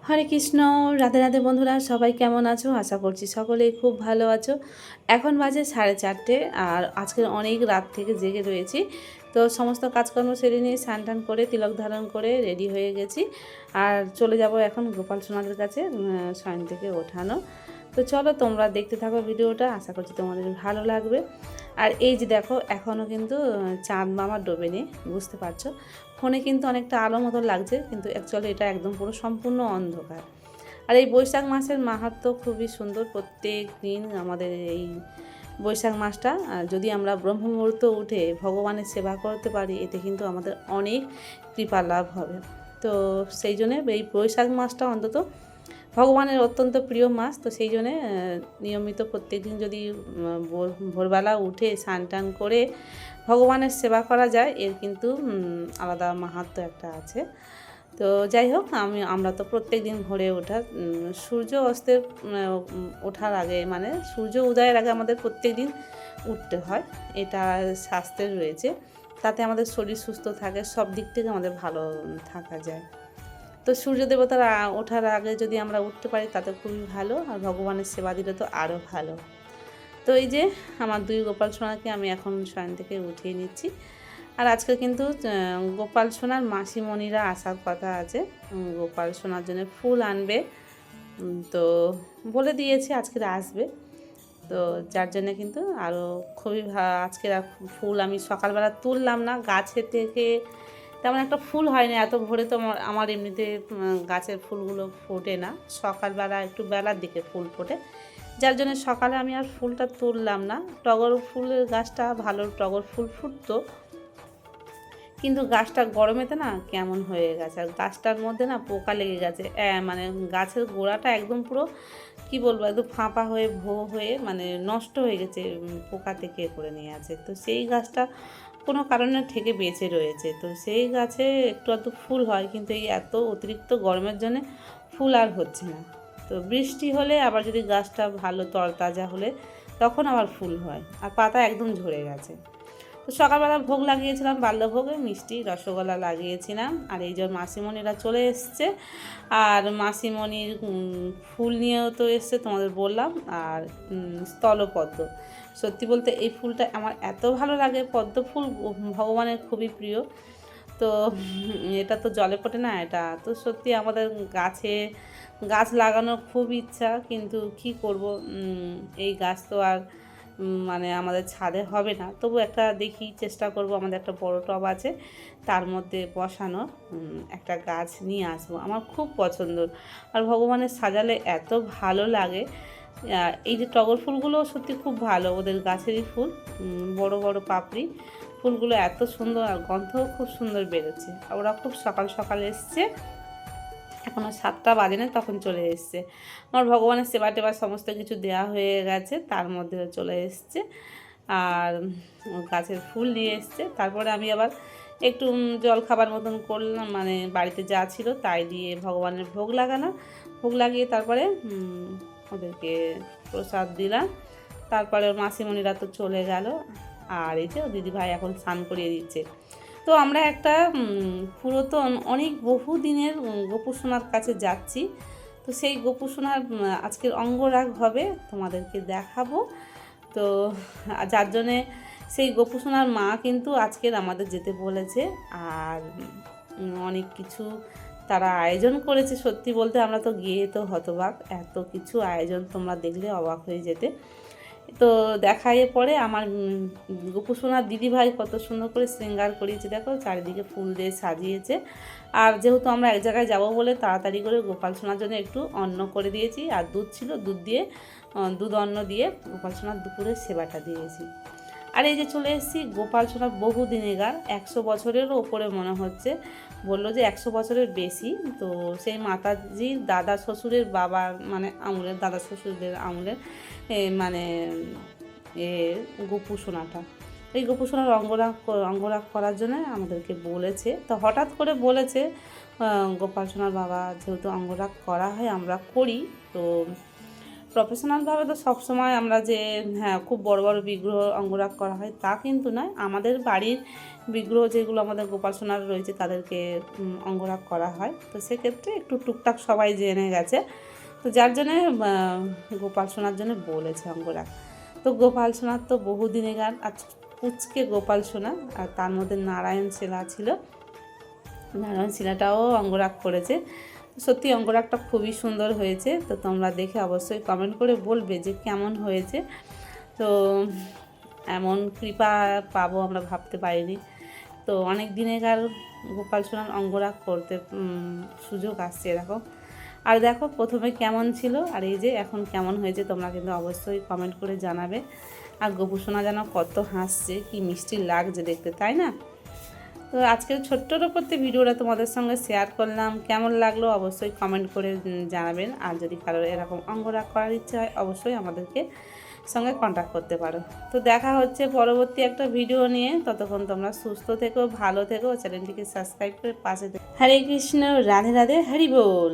হরে কৃষ্ণ। রাধে রাধে বন্ধুরা, সবাই কেমন আছো? আশা করছি সকলেই খুব ভালো আছো। এখন বাজে 4:30 আর আজকে অনেক রাত থেকে জেগে রয়েছি। তো সমস্ত কাজকর্ম সেরে নিয়ে স্নান টান করে তিলক ধারণ করে রেডি হয়ে গেছি আর চলে যাব এখন গোপাল সোনাদের কাছে শয়ন থেকে ওঠানো। তো চলো তোমরা দেখতে থাকো ভিডিওটা, আশা করছি তোমাদের ভালো লাগবে। আর এই যে দেখো, এখনও কিন্তু চাঁদ মামা ডোবেনি, বুঝতে পারছো। ফোনে কিন্তু অনেকটা আলো মতো লাগছে, কিন্তু অ্যাকচুয়ালি এটা একদম পুরো সম্পূর্ণ অন্ধকার। আর এই বৈশাখ মাসের মাহাত্ম্য খুবই সুন্দর। প্রত্যেক দিন আমাদের এই বৈশাখ মাসটা যদি আমরা ব্রহ্ম মুহূর্ত উঠে ভগবানের সেবা করতে পারি, এতে কিন্তু আমাদের অনেক কৃপা লাভ হবে। তো সেই জন্যে এই বৈশাখ মাসটা অন্তত ভগবানের অত্যন্ত প্রিয় মাস। তো সেই জন্যে নিয়মিত প্রত্যেক দিন যদি ভোরবেলা উঠে স্নান টান করে ভগবানের সেবা করা যায়, এর কিন্তু আলাদা মাহাত্ম্য একটা আছে। তো যাই হোক, আমরা তো প্রত্যেক দিন ভোরে ওঠা সূর্য অস্তের ওঠার আগে, মানে সূর্য উদয়ের আগে আমাদের প্রত্যেক দিন উঠতে হয়। এটা শাস্ত্রে রয়েছে। তাতে আমাদের শরীর সুস্থ থাকে, সব দিক থেকে আমাদের ভালো থাকা যায়। তো সূর্য দেবতার ওঠার আগে যদি আমরা উঠতে পারি তাতে খুবই ভালো, আর ভগবানের সেবা দিলে তো আরও ভালো। তো এই যে আমার দুই গোপাল সোনাকে আমি এখন শয়ন থেকে উঠিয়ে নিচ্ছি। আর আজকে কিন্তু গোপাল সোনার মাসিমণিরা আসার কথা আছে, গোপাল সোনার জন্য ফুল আনবে। তো বলে দিয়েছে আজকে আসবে। তো যার জন্য কিন্তু আরও খুবই আজকে ফুল আমি সকালবেলা তুললাম না, গাছের থেকে তেমন একটা ফুল হয় না এত ভোরে। তো আমার এমনিতে গাছের ফুলগুলো ফোটে না, সকালবেলা একটু বেলার দিকে ফুল ফোটে, যার জন্য সকালে আমি আর ফুলটা তুললাম না। টগর ফুলের গাছটা ভালো টগর ফুল ফুটতো, কিন্তু গাছটা গরমেতে না কেমন হয়ে গেছে, আর গাছটার মধ্যে না পোকা লেগে গেছে। মানে গাছের গোড়াটা একদম পুরো কি বলবো, একদম ফাঁপা হয়ে হয়ে মানে নষ্ট হয়ে গেছে, পোকাতে কে করে নিয়ে আছে। তো সেই গাছটা কোনো কারণে থেকে বেঁচে রয়েছে। তো সেই গাছে একটু আধটু ফুল হয়, কিন্তু এই এত অতিরিক্ত গরমের জন্য ফুল আর হচ্ছে না। তো বৃষ্টি হলে আবার যদি গাছটা ভালো তরতাজা হলে তখন আবার ফুল হয়, আর পাতা একদম ঝরে গেছে। তো সকালবেলা ভোগ লাগিয়েছিলাম, বাল্যভোগে মিষ্টি রসগোল্লা লাগিয়েছিলাম। আর এই যে মাসিমণিরা চলে এসছে, আর মাসিমণির ফুল নিয়েও তো এসছে, তোমাদের বললাম। আর স্থলপদ্ম, সত্যি বলতে এই ফুলটা আমার এত ভালো লাগে। পদ্ম ফুল ভগবানের খুবই প্রিয়। তো এটা তো জলে ফোটে না, এটা তো সত্যি আমাদের গাছ লাগানোর খুব ইচ্ছা, কিন্তু কি করব, এই গাছ তো আর মানে আমাদের ছাদে হবে না। তবু একটা দেখি, চেষ্টা করব। আমাদের একটা বড় টব আছে, তার মধ্যে বসানো একটা গাছ নিয়ে আসবো। আমার খুব পছন্দ, আর ভগবানের সাজালে এত ভালো লাগে। এই যে টগর ফুলগুলো সত্যি খুব ভালো, ওদের গাছেরই ফুল, বড় বড় পাপড়ি, ফুলগুলো এত সুন্দর, আর গন্ধও খুব সুন্দর বেরোচ্ছে। আর ওরা খুব সকাল সকাল এসছে, এখনও 7টা বাজে না, তখন চলে এসছে। আমার ভগবানের সেবা টেবা সমস্ত কিছু দেওয়া হয়ে গেছে, তার মধ্যে চলে এসছে আর গাছের ফুল নিয়ে এসছে। তারপরে আমি আবার একটু জল খাবার মতন করলাম, মানে বাড়িতে যা ছিল তাই দিয়ে ভগবানের ভোগ লাগিয়ে তারপরে ওদেরকে প্রসাদ দিলাম। তারপরে ওর মাসিমণিরা তো চলে গেল, আর এই যে দিদিভাই এখন স্নান করিয়ে দিচ্ছে। তো আমরা একটা পুরাতন অনেক বহু দিনের গোপু সোনার কাছে যাচ্ছি। তো সেই গোপু সোনার আজকের অঙ্গরাগ হবে, তোমাদেরকে দেখাবো। তো যার জন্যে সেই গোপু সোনার মা কিন্তু আজকের আমাদের যেতে বলেছে, আর অনেক কিছু তারা আয়োজন করেছে। সত্যি বলতে আমরা তো গিয়ে তো হতবাক, এত কিছু আয়োজন তোমরা দেখলে অবাক হয়ে যেতে। তো দেখাইয়ে পরে আমার গোপু সোনার দিদিভাই কত সুন্দর করে শৃঙ্গার করিয়েছে, দেখো চারিদিকে ফুল দিয়ে সাজিয়েছে। আর যেহেতু আমরা এক জায়গায় যাব বলে তাড়াতাড়ি করে গোপাল সোনার জন্য একটু অন্ন করে দিয়েছি, আর দুধ ছিল, দুধ অন্ন দিয়ে গোপাল সোনার দুপুরের সেবাটা দিয়েছি। আর এই যে চলে এসেছি গোপাল সোনার বহু দিনেগার, 100 বছরেরও ওপরে মনে হচ্ছে, বললো যে 100 বছরের বেশি। তো সেই মাতাজির দাদা শ্বশুরের বাবার মানে আমলের, দাদা শ্বশুরদের আমলের মানে গোপু সোনাটা, এই গোপু সোনার অঙ্গরাগ করার জন্য আমাদেরকে বলেছে। তো হঠাৎ করে বলেছে, গোপাল সোনার বাবা যেহেতু অঙ্গরাগ করা হয় আমরা করি, তো প্রফেশনালভাবে তো সবসময় আমরা যে হ্যাঁ খুব বড় বড় বিগ্রহ অঙ্গরাগ করা হয় তা কিন্তু নয়, আমাদের বাড়ির বিগ্রহ যেগুলো আমাদের গোপাল সোনার রয়েছে তাদেরকে অঙ্গরাগ করা হয়। তো সেক্ষেত্রে একটু টুকটাক সবাই জেনে গেছে, তো যার জন্যে গোপাল সোনার জন্য বলেছে অঙ্গরাগ। তো গোপাল সোনার তো বহুদিনেকার আর পুচকে গোপাল সোনা, আর তার মধ্যে নারায়ণ শিলা ছিল, নারায়ণ শিলাটাও অঙ্গরাগ করেছে। সত্যি অঙ্গরাগটা খুবই সুন্দর হয়েছে। তো তোমরা দেখে অবশ্যই কমেন্ট করে বলবে যে কেমন হয়েছে। তো এমন কৃপা পাবো আমরা ভাবতে পারিনি। তো অনেক দিনেকার গোপাল সোনার অঙ্গরাগ করতে সুযোগ আসছে এরকম। আর দেখো প্রথমে কেমন ছিল আর এই যে এখন কেমন হয়েছে তোমরা কিন্তু অবশ্যই কমেন্ট করে জানাবে। আর গোপু সোনা যেন কত হাসছে, কি মিষ্টি লাগছে দেখতে, তাই না? তো আজকের ছোট্টর উপরতে ভিডিওটা তোমাদের সঙ্গে শেয়ার করলাম, কেমন লাগলো অবশ্যই কমেন্ট করে জানাবেন। আর যদি কারোর এরকম অঙ্গরাগ করার ইচ্ছে হয় অবশ্যই আমাদেরকে সঙ্গে কন্ট্যাক্ট করতে পারো। তো দেখা হচ্ছে পরবর্তী একটা ভিডিও নিয়ে, ততক্ষণ তোমরা সুস্থ থেকো, ভালো থেকো, চ্যানেলটিকে সাবস্ক্রাইব করে পাশে থেকো। হরে কৃষ্ণ, রাধে রাধে, হরি বল।